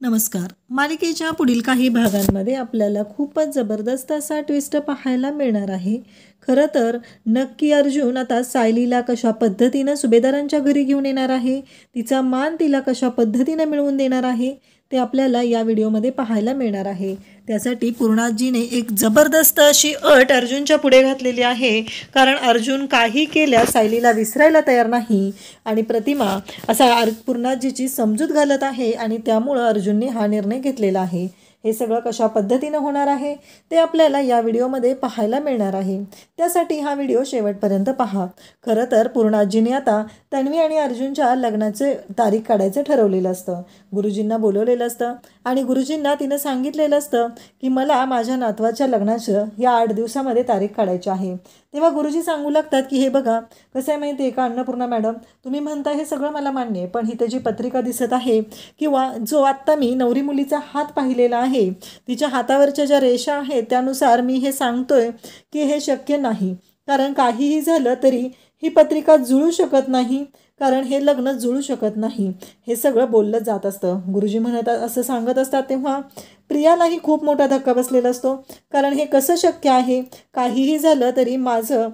नमस्कार. मालिकेच्या पुढील काही भागांमध्ये आपल्याला खूपच जबरदस्त असा ट्विस्ट पाहायला मिळणार आहे. खरं तर नक्की अर्जुन आता सायलीला कशा पद्धतीनं सुभेदारांच्या घरी घेऊन येणार आहे, तिचा मान तिला कशा पद्धतीनं मिळवून देणार आहे, ते आपल्याला या व्हिडिओमध्ये पाहायला मिळणार आहे. त्यासाठी पूर्णाजीने एक जबरदस्त अशी अट अर्जुनच्या पुढे घातलेली आहे. कारण अर्जुन काही केल्या सायलीला विसरायला तयार नाही आणि प्रतिमा असा पूर्णाजीची समजूत घालत आहे आणि त्यामुळं अर्जुनने हा निर्णय घेतलेला आहे. हे सगळं कशा पद्धतीनं होणार आहे ते आपल्याला या व्हिडिओमध्ये पाहायला मिळणार आहे. त्यासाठी हा व्हिडिओ शेवटपर्यंत पहा. खरं तर पूर्णाजीने आता तन्वी आणि अर्जुनच्या लग्नाचे तारीख काढायचं ठरवलेलं असतं. गुरुजींना बोलवलेलं असतं आणि गुरुजींना तिनं सांगितलेलं असतं की मला माझ्या नातवाच्या लग्नाचं या 8 दिवसामध्ये तारीख काढायची आहे. तेव्हा गुरुजी सांगू लागतात की हे बघा कसं आहे माहिती आहे का अन्नपूर्णा मॅडम, तुम्ही म्हणता हे सगळं मला मान्य आहे, पण ही त्याची पत्रिका दिसत आहे किंवा जो आत्ता मी नवरी मुलीचा हात पाहिलेला आहे, तिच्या हातावरच्या ज्या रेषा आहेत त्यानुसार मी हे सांगतोय की हे शक्य नाही. कारण काहीही झालं तरी ही पत्रिका जुळू शकत नाही, कारण हे लग्न जुळू शकत नाही. हे सगळं बोललं जात असतं. गुरुजी म्हणत असं सांगत असतात तेव्हा प्रियालाही खूप मोठा धक्का बसलेला असतो. कारण हे कसं शक्य आहे, काहीही झालं तरी माझं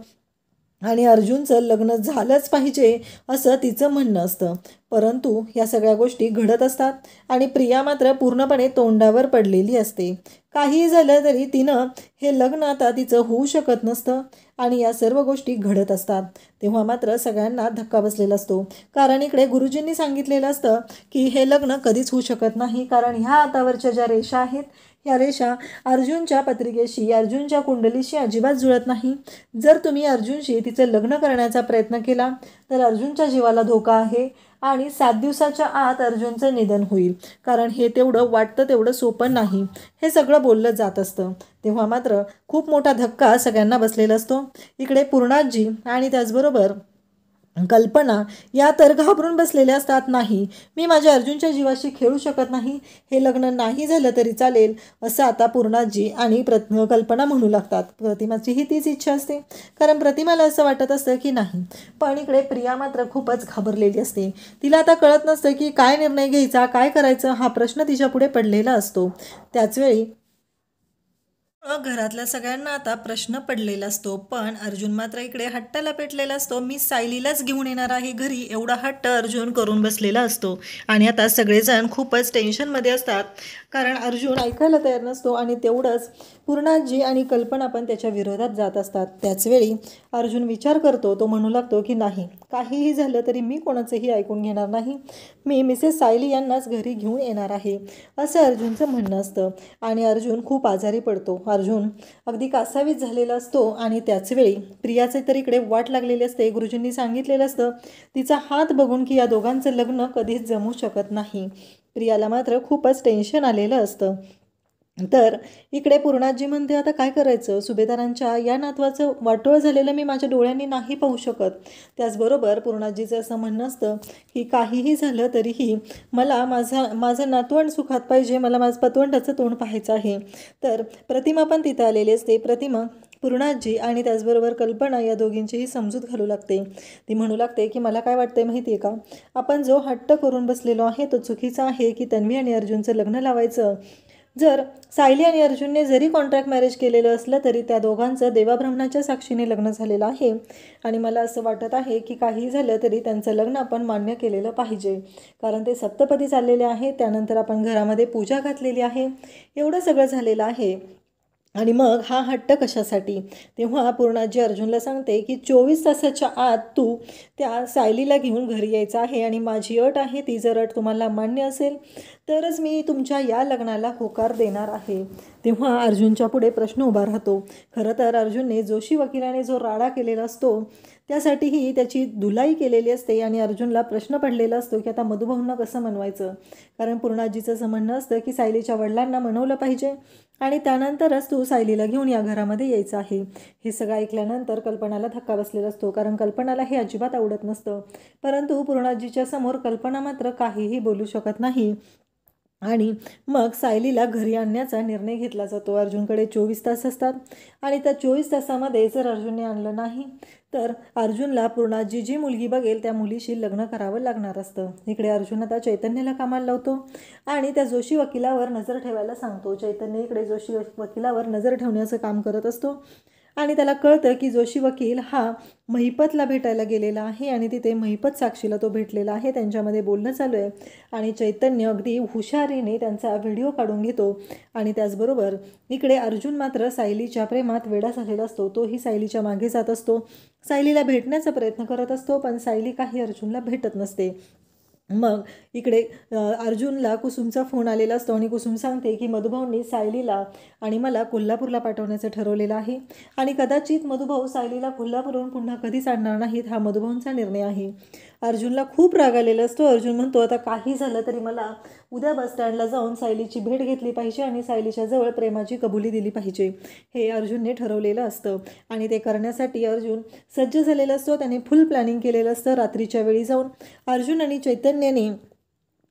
आणि अर्जुनचं लग्न झालंच पाहिजे असं तिचं म्हणणं असतं. परंतु या सगळ्या गोष्टी घडत असतात आणि प्रिया मात्र पूर्णपणे तोंडावर पडलेली असते. काहीही झालं तरी तिनं हे लग्न आता तिचं होऊ शकत नसतं आणि या सर्व गोष्टी घडत असतात. तेव्हा मात्र सगळ्यांना धक्का बसलेला असतो. कारण इकडे गुरुजींनी सांगितलेलं असतं की हे लग्न कधीच होऊ शकत नाही, कारण ह्या हातावरच्या ज्या रेषा आहेत ह्या रेषा अर्जुनच्या पत्रिकेशी, अर्जुनच्या कुंडलीशी अजिबात जुळत नाही. जर तुम्ही अर्जुनशी तिचं लग्न करण्याचा प्रयत्न केला तर अर्जुनच्या जीवाला धोका आहे आणि 7 दिवसाच्या आत अर्जुनचं निधन होईल. कारण हे तेवढं वाटतं तेवढं सोपं नाही. हे सगळं बोललं जात असतं. तेव्हा मात्र खूप मोठा धक्का सगळ्यांना बसलेला असतो. इकडे पूर्णाजी आणि त्याचबरोबर कल्पना या तर घाबरून बसलेल्या असतात. नाही, मी माझ्या अर्जुनच्या जीवाशी खेळू शकत नाही, हे लग्न नाही झालं तरी चालेल असं आता पूर्णाजी आणि कल्पना म्हणू लागतात. प्रतिमाचीही तीच इच्छा असते, कारण प्रतिमाला असं वाटत असतं की नाही. पण इकडे प्रिया मात्र खूपच घाबरलेली असते. तिला आता कळत नसतं की काय निर्णय घ्यायचा, काय करायचं, हा प्रश्न तिच्या पुढे पडलेला असतो. त्याचवेळी घरातल्या सगळ्यांना आता प्रश्न पडलेला असतो. पण अर्जुन मात्र इकडे हट्टाला पेटलेला असतो. मी सायलीलाच घेऊन येणार आहे घरी, एवढा हट्ट अर्जुन करून बसलेला असतो. आणि आता सगळेजण खूपच टेन्शनमध्ये असतात, कारण अर्जुन ऐकायला तयार नसतो आणि तेवढंच पूर्णाजी आणि कल्पना पण त्याच्या विरोधात जात असतात. त्याचवेळी अर्जुन विचार करतो, तो म्हणू लागतो की नाही, काहीही झालं तरी मी कोणाचंही ऐकून घेणार नाही, मी मिसेस सायली यांनाच घरी घेऊन येणार आहे असं अर्जुनचं म्हणणं असतं. आणि अर्जुन खूप आजारी पडतो. अर्जुन अगदी कासावीस झालेला असतो आणि त्याचवेळी प्रियाचे तर इकडे वाट लागलेली असते. गुरुजींनी सांगितलेलं असतं तिचा हात बघून की या दोघांचं लग्न कधीच जमू शकत नाही. प्रियाला मात्र खूपच टेन्शन आलेलं असतं. तर इकडे पूर्णाजी म्हणते आता काय करायचं, सुभेदारांच्या या नातवाचं वाटोळ झालेलं मी माझ्या डोळ्यांनी नाही पाहू शकत. त्याचबरोबर पूर्णाजीचं असं म्हणणं असतं की काहीही झालं तरीही मला माझं नातवंड सुखात पाहिजे, मला माझं पतवंडाचं तोंड पाहायचं आहे. तर प्रतिमा पण तिथं आलेली असते. प्रतिमा पूर्णाजी आणि त्याचबरोबर कल्पना या दोघींचीही समजूत घालू लागते. ती म्हणू लागते की मला काय वाटतंय माहिती आहे का, आपण जो हट्ट करून बसलेलो आहे तो चुकीचा आहे की तन्वी आणि अर्जुनचं लग्न लावायचं. जर सायली आणि अर्जुनने जरी कॉन्ट्रॅक्ट मॅरेज केलेलं असलं तरी त्या दोघांचं देवाब्राह्मणाच्या साक्षीने लग्न झालेलं आहे आणि मला असं वाटत आहे की काही झालं तरी त्यांचं लग्न आपण मान्य केलेलं पाहिजे. कारण ते सप्तपदी चाललेले आहे, त्यानंतर आपण घरामध्ये पूजा घातलेली आहे, एवढं सगळं झालेलं आहे आणि मग हा हट्ट कशासाठी. तेव्हा पूर्णाजी अर्जुनला सांगते की 24 तासाच्या आत तू त्या सायलीला घेऊन घरी यायचं आहे आणि माझी अट आहे, ती जर अट तुम्हाला मान्य असेल तरच मी तुमच्या या लग्नाला होकार देणार आहे. तेव्हा अर्जुनच्या पुढे प्रश्न उभा राहतो. खरं तर अर्जुनने जोशी वकिलाने जो राडा केलेला असतो त्यासाठीही त्याची धुलाई केलेली असते आणि अर्जुनला प्रश्न पडलेला असतो की आता मधुभाऊंना कसं मनवायचं. कारण पूर्णाजीचं असं म्हणणं असतं की सायलीच्या वडिलांना मनवलं पाहिजे आणि त्यानंतरच तू सायलीला घेऊन या घरामध्ये यायचं आहे. हे सगळं ऐकल्यानंतर कल्पनाला धक्का बसलेला असतो, कारण कल्पनाला हे अजिबात आवडत नसतं. परंतु पूर्णाजीच्या समोर कल्पना मात्र काहीही बोलू शकत नाही आणि मग सायलीला घरी आणण्याचा निर्णय घेतला जातो. अर्जुनकडे 24 तास असतात आणि त्या 24 तासामध्ये जर अर्जुनने आणलं नाही तर अर्जुनला पूर्ण जी मुलगी बघेल त्या मुलीशी लग्न करावं लागणार असतं. इकडे अर्जुन आता चैतन्याला कामाला लावतो आणि त्या जोशी वकिलावर नजर ठेवायला सांगतो. चैतन्य इकडे जोशी वकिलावर नजर ठेवण्याचं काम करत असतो आणि त्याला कळतं की जोशी वकील हा महिपतला भेटायला गेलेला आहे आणि तिथे महिपत साक्षीला तो भेटलेला आहे. त्यांच्यामध्ये बोलणं चालू आहे आणि चैतन्य अगदी हुशारीने त्यांचा व्हिडिओ काढून घेतो आणि त्याचबरोबर इकडे अर्जुन मात्र सायलीच्या प्रेमात वेडा झालेला असतो. तोही सायलीच्या मागे जात असतो, सायलीला भेटण्याचा प्रयत्न करत असतो, पण सायली काही अर्जुनला भेटत नसते. मग इकडे अर्जुनला कुसुमचा फोन आलेला असतो आणि कुसुम सांगते की मधुभाऊंनी सायलीला आणि मला कोल्हापूरला पाठवण्याचं ठरवलेलं आहे आणि कदाचित मधुभाऊ सायलीला कोल्हापूरहून पुन्हा कधीच आणणार नाहीत, हा मधुभाऊंचा निर्णय आहे. अर्जुनला खूप राग आलेला असतो. अर्जुन म्हणतो आता काही झालं तरी मला उद्या बसस्टँडला जाऊन सायलीची भेट घेतली पाहिजे आणि सायलीच्या जवळ प्रेमाची कबुली दिली पाहिजे, हे अर्जुनने ठरवलेलं असतं आणि ते करण्यासाठी अर्जुन सज्ज झालेला असतो. त्याने फुल प्लॅनिंग केलेलं असतं. रात्रीच्या वेळी जाऊन अर्जुन आणि चैतन्याने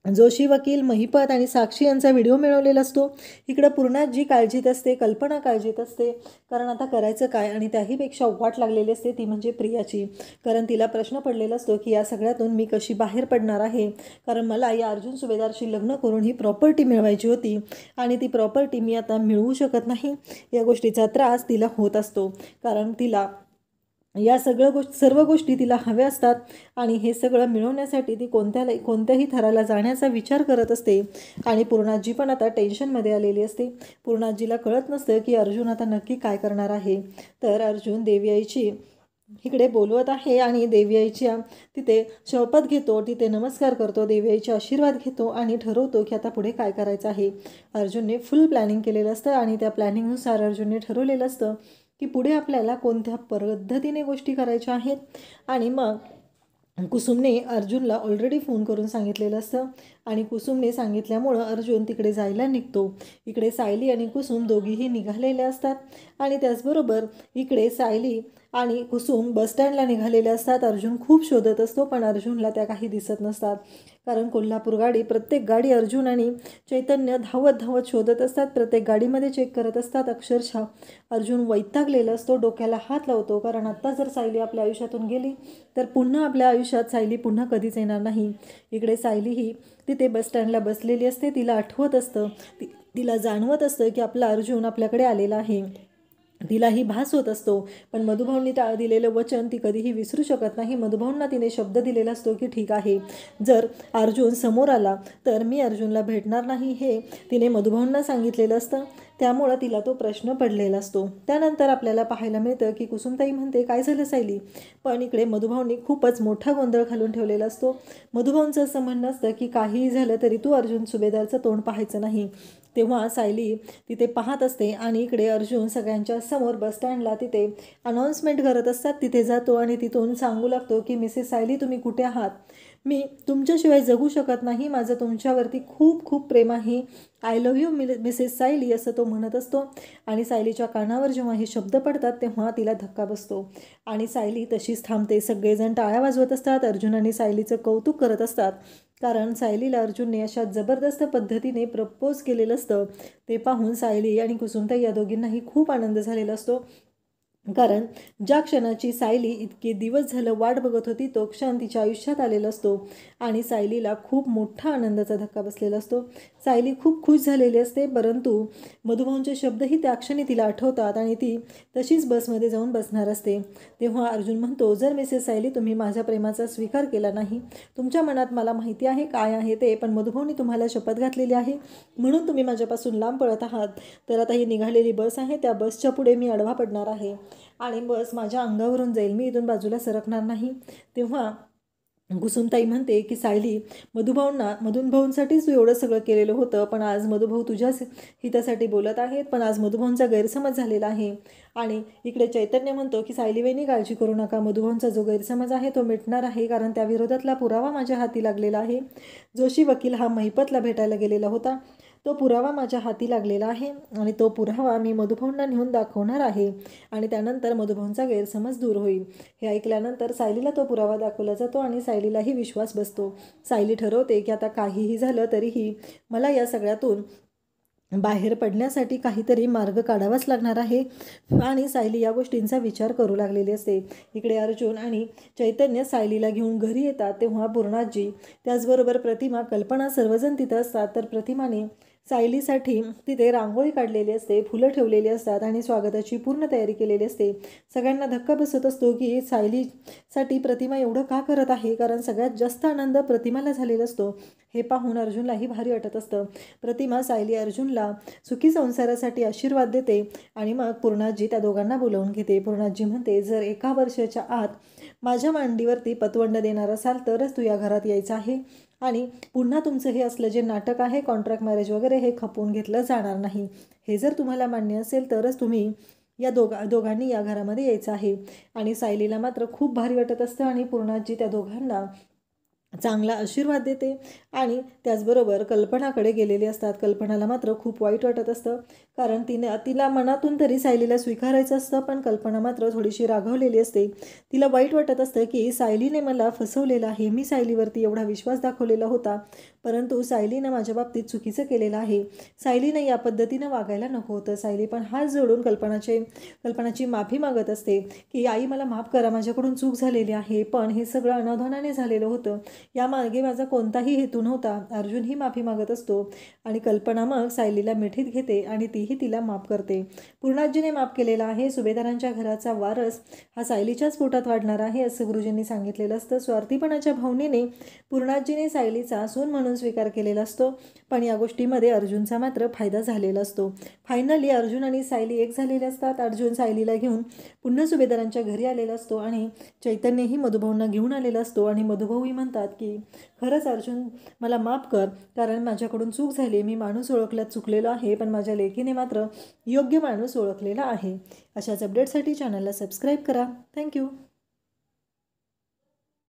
जोशी वकील, महिपत आणि साक्षी यांचा व्हिडिओ मिळवलेला असतो. इकडं पूर्णाजी काळजीत असते, कल्पना काळजीत असते, कारण आता करायचं काय आणि त्याहीपेक्षा वाट लागलेली असते ती म्हणजे प्रियाची. कारण तिला प्रश्न पडलेला असतो की या सगळ्यातून मी कशी बाहेर पडणार आहे, कारण मला या अर्जुन सुभेदारशी लग्न करून ही प्रॉपर्टी मिळवायची होती आणि ती प्रॉपर्टी मी आता मिळवू शकत नाही. या गोष्टीचा त्रास तिला होत असतो, कारण तिला या सर्व गोष्टी तिला हव्या असतात आणि हे सगळं मिळवण्यासाठी ती कोणत्याही थराला जाण्याचा विचार करत असते. आणि पूर्णाजी पण आता टेन्शनमध्ये आलेली असते. पूर्णाजीला कळत नसतं की अर्जुन आता नक्की काय करणार आहे. तर अर्जुन देवी आईची इकडे बोलवत आहे आणि देवी आईच्या तिथे शपथ घेतो, तिथे नमस्कार करतो, देवी आईचे आशीर्वाद घेतो आणि ठरवतो की आता पुढे काय करायचं आहे. अर्जुनने फुल प्लॅनिंग केलेलं असतं आणि त्या प्लॅनिंगनुसार अर्जुनने ठरवलेलं असतं की पुढे आपल्याला कोणत्या पद्धतीने गोष्टी करायच्या आहेत. आणि मग कुसुमने अर्जुनला ऑलरेडी फोन करून सांगितलेलं असतं आणि कुसुमने सांगितल्यामुळं अर्जुन तिकडे जायला निघतो. इकडे सायली आणि कुसुम दोघीही निघालेले असतात आणि त्याचबरोबर इकडे सायली आणि कुसुम बसस्टँडला निघालेले असतात. अर्जुन खूप शोधत असतो पण अर्जुनला त्या काही दिसत नसतात, कारण कोल्हापूर गाडी प्रत्येक गाडी अर्जुन आणि चैतन्य धावत धावत शोधत असतात, प्रत्येक गाडीमध्ये चेक करत असतात. अक्षरशः अर्जुन वैतागलेला असतो, डोक्याला हात लावतो, कारण आत्ता जर सायली आपल्या आयुष्यातून गेली तर पुन्हा आपल्या आयुष्यात सायली पुन्हा कधीच येणार नाही. इकडे सायली ही तिथे बसस्टँडला बसलेली असते. तिला आठवत असतं, तिला जाणवत असतं की आपला अर्जुन आपल्याकडे आलेला आहे. तिलाही भास होत असतो, पण मधुभाऊंनी दिलेलं वचन ती कधीही विसरू शकत नाही. मधुभाऊंना तिने शब्द दिलेला असतो की ठीक आहे, जर अर्जुन समोर आला तर मी अर्जुनला भेटणार नाही, हे तिने मधुभाऊंना सांगितलेलं असतं. त्यामुळं तिला तो प्रश्न पडलेला असतो. त्यानंतर आपल्याला पाहायला मिळतं की कुसुमताई म्हणते काय झालं सायली, पण इकडे मधुभाऊंनी खूपच मोठा गोंधळ घालून ठेवलेला असतो. मधुभाऊंचं असं म्हणणं असतं की काहीही झालं तरी तू अर्जुन सुभेदारचं तोंड पाहायचं नाही. तेव्हा सायली तिथे पाहत असते आणि इकडे अर्जुन सगळ्यांच्या समोर बसस्टँडला तिथे अनाऊन्समेंट करत असतात. तिथे जातो आणि तिथून सांगू लागतो की मिसेस सायली तुम्ही कुठे आहात, मी तुमच्याशिवाय जगू शकत नाही, माझं तुमच्यावरती खूप खूप प्रेम आहे, I love you Mrs Sayali, असं तो म्हणत असतो. आणि सायलीच्या कानावर जेव्हा हे शब्द पडतात तेव्हा तिला धक्का बसतो आणि सायली तशीच थांबते. सगळेजण टाळ्या वाजवत असतात, अर्जुन आणि सायलीचं कौतुक करत असतात, कारण सायलीला अर्जुनने अशा जबरदस्त पद्धतीने प्रपोज केलेलं असतं. ते पाहून सायली आणि कुसुमताई या दोघींनाही खूप आनंद झालेला असतो, कारण ज्या क्षणाची सायली इतके दिवस झालं वाट बघत होती तो क्षण तिच्या आयुष्यात आलेला असतो आणि सायलीला खूप मोठा आनंदाचा धक्का बसलेला असतो. सायली खूप खुश झालेली असते, परंतु मधुभाऊंचे शब्दही त्या क्षणी तिला आठवतात आणि ती तशीच बसमध्ये जाऊन बसणार असते. तेव्हा अर्जुन म्हणतो जर मिसेस सायली तुम्ही माझ्या प्रेमाचा स्वीकार केला नाही, तुमच्या मनात मला माहिती आहे काय आहे ते, पण मधुभाऊंनी तुम्हाला शपथ घातलेली आहे म्हणून तुम्ही माझ्यापासून लांब पळत आहात, तर आता ही निघालेली बस आहे त्या बसच्या पुढे मी आडवा पडणार आहे आणि बस माझ्या अंगावरून जाईल, मी इथून बाजूला सरकणार नाही. तेव्हा कुसुमताई म्हणते की सायली मधुभाऊंसाठीच तू एवढं सगळं केलेलं होतं, पण आज मधुभाऊ तुझ्याच हितासाठी बोलत आहेत, पण आज मधुभाऊंचा गैरसमज झालेला आहे. आणि इकडे चैतन्य म्हणतो की सायली वहिनी काळजी करू नका, मधुभाऊंचा जो गैरसमज आहे तो मिटणार आहे, कारण त्या विरोधातला पुरावा माझ्या हाती लागलेला आहे. जोशी वकील हा महिपतला भेटायला गेलेला होता तो पुरावा माझ्या हाती लागलेला आहे आणि तो पुरावा मी मधुभाऊंना नेऊन दाखवणार आहे आणि त्यानंतर मधुभाऊंचा गैरसमज दूर होईल. हे ऐकल्यानंतर सायलीला तो पुरावा दाखवला जातो आणि सायलीलाही विश्वास बसतो. सायली ठरवते की आता काहीही झालं तरीही मला या सगळ्यातून बाहेर पडण्यासाठी काहीतरी मार्ग काढावाच लागणार आहे आणि सायली या गोष्टींचा विचार करू लागलेली असते. इकडे अर्जुन आणि चैतन्य सायलीला घेऊन घरी येतात तेव्हा पूर्णाजी, त्याचबरोबर प्रतिमा, कल्पना सर्वजण तिथं असतात. तर प्रतिमाने सायलीसाठी तिथे रांगोळी काढलेली असते, फुलं ठेवलेली असतात आणि स्वागताची पूर्ण तयारी केलेली असते. सगळ्यांना धक्का बसत असतो की सायलीसाठी प्रतिमा एवढं का करत आहे, कारण सगळ्यात जास्त आनंद प्रतिमाला झालेला असतो. हे पाहून अर्जुनलाही भारी वाटत असतं. प्रतिमा सायली अर्जुनला सुखी संसारासाठी आशीर्वाद देते आणि मग पूर्णाजी त्या दोघांना बोलावून घेते. पूर्णाजी म्हणते, जर 1 वर्षाच्या आत माझ्या मांडीवरती पतवंड देणार असाल तरच तू या घरात यायचं आहे आणि पुन्हा तुमचं हे असलं जे नाटक आहे, कॉन्ट्रॅक्ट मॅरेज वगैरे, हे खपवून घेतलं जाणार नाही. हे जर तुम्हाला मान्य असेल तरच तुम्ही या दोघांनी या घरामध्ये यायचं आहे. आणि सायलीला मात्र खूप भारी वाटत असतं आणि पूर्णाजी त्या दोघांना चांगला आशीर्वाद देते आणि त्याचबरोबर कल्पनाकडे गेलेले असतात. कल्पनाला मात्र खूप वाईट वाटत असतं, कारण तिला मनातून तरी सायलीला स्वीकारायचं असतं, पण कल्पना मात्र थोडीशी रागावलेली असते. तिला वाईट वाटत असतं की सायलीने मला फसवलेलं आहे. मी सायलीवरती एवढा विश्वास दाखवलेला होता, परंतु सायलीनं माझ्या बाबतीत चुकीचं केलेलं आहे. सायलीनं या पद्धतीनं वागायला नको होतं. सायली पण हात जोडून कल्पनाची माफी मागत असते की आई मला माफ करा, माझ्याकडून चूक झालेली आहे, पण हे सगळं अनावधानाने झालेलं होतं, यामागे माझा कोणताही हेतू नव्हता. अर्जुनही माफी मागत असतो आणि कल्पना मग सायलीला मिठीत घेते आणि तीही तिला माफ करते. पूर्णाजीने माफ केलेला आहे. सुभेदारांच्या घराचा वारस हा सायलीच्याच पोटात वाढणार आहे असं गुरुजींनी सांगितलेलं असतं. स्वार्थीपणाच्या भावनेने पूर्णाजीने सायलीचा सून म्हणून स्वीकार केलेला असतो, पण या गोष्टीमध्ये अर्जुनचा मात्र फायदा झालेला असतो. फायनली अर्जुन आणि सायली एक झालेले असतात. अर्जुन सायलीला घेऊन पुन्हा सुभेदारांच्या घरी आलेला असतो आणि चैतन्यही मधुभाऊंना घेऊन आलेला असतो आणि मधुभाऊही म्हणतात की खरंच अर्जुन मला माफ कर, कारण माझ्याकडून चूक झाली, मी माणूस ओळखल्यात चुकलेलो आहे, पण माझ्या लेकीने मात्र योग्य माणूस ओळखलेला आहे. अशाच अपडेटसाठी चॅनलला सबस्क्राईब करा. थँक्यू.